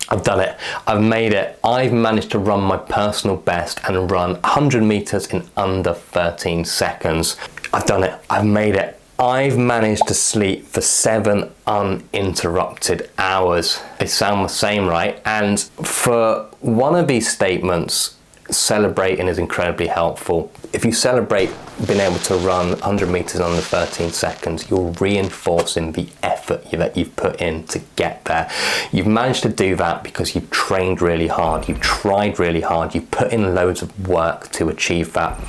I've done it. I've made it. I've managed to run my personal best and run 100 meters in under 13 seconds. I've done it. I've made it. I've managed to sleep for 7 uninterrupted hours. They sound the same, right? And for one of these statements, celebrating is incredibly helpful. If you celebrate being able to run 100 meters under 13 seconds, you're reinforcing the effort that you've put in to get there. You've managed to do that because you've trained really hard, you've tried really hard, you've put in loads of work to achieve that.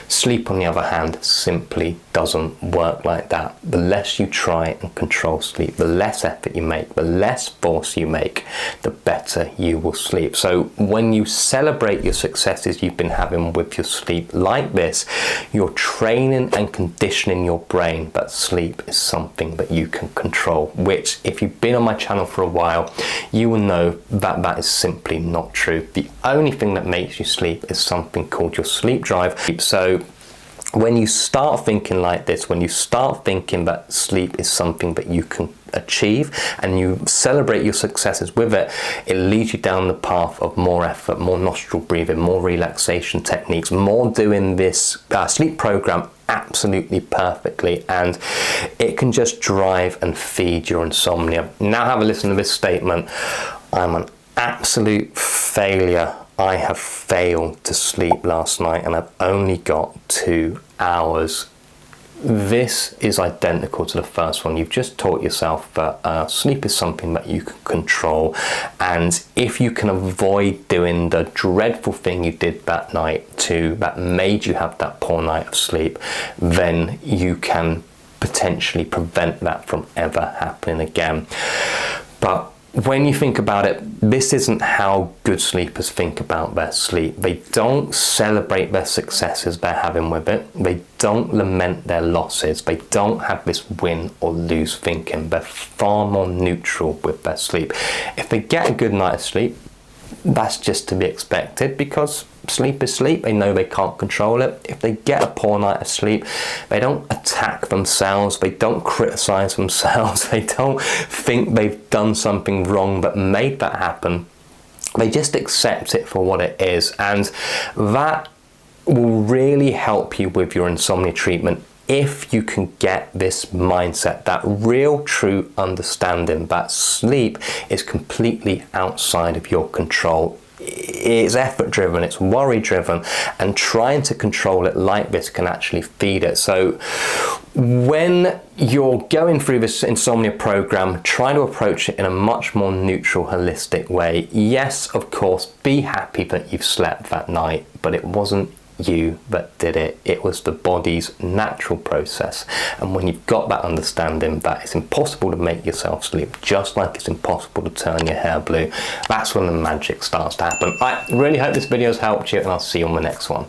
Sleep, on the other hand, simply doesn't work like that. The less you try and control sleep, the less effort you make, the less force you make, the better you will sleep. So when you celebrate your successes you've been having with your sleep like this, you're training and conditioning your brain that sleep is something that you can control, which, if you've been on my channel for a while, you will know that that is simply not true. The only thing that makes you sleep is something called your sleep drive. So when you start thinking like this, when you start thinking that sleep is something that you can achieve and you celebrate your successes with it, it leads you down the path of more effort, more nostril breathing, more relaxation techniques, more doing this sleep program absolutely perfectly, and it can just drive and feed your insomnia. Now have a listen to this statement. I'm an absolute failure. I have failed to sleep last night and I've only got 2 hours. This is identical to the first one. You've just taught yourself that sleep is something that you can control, and if you can avoid doing the dreadful thing you did that night that made you have that poor night of sleep, then you can potentially prevent that from ever happening again. But when you think about it, this isn't how good sleepers think about their sleep. They don't celebrate their successes they're having with it. They don't lament their losses. They don't have this win or lose thinking. They're far more neutral with their sleep. If they get a good night of sleep, that's just to be expected, because sleep is sleep. They know they can't control it. If they get a poor night of sleep, they don't attack themselves, they don't criticize themselves, they don't think they've done something wrong that made that happen. They just accept it for what it is, and that will really help you with your insomnia treatment if you can get this mindset, that real true understanding that sleep is completely outside of your control. It's effort driven, it's worry driven, and trying to control it like this can actually feed it. So when you're going through this insomnia program, try to approach it in a much more neutral, holistic way. Yes, of course, be happy that you've slept that night, but it wasn't you that did it. It was the body's natural process. And when you've got that understanding that it's impossible to make yourself sleep, just like it's impossible to turn your hair blue, that's when the magic starts to happen. I really hope this video has helped you, and I'll see you on the next one.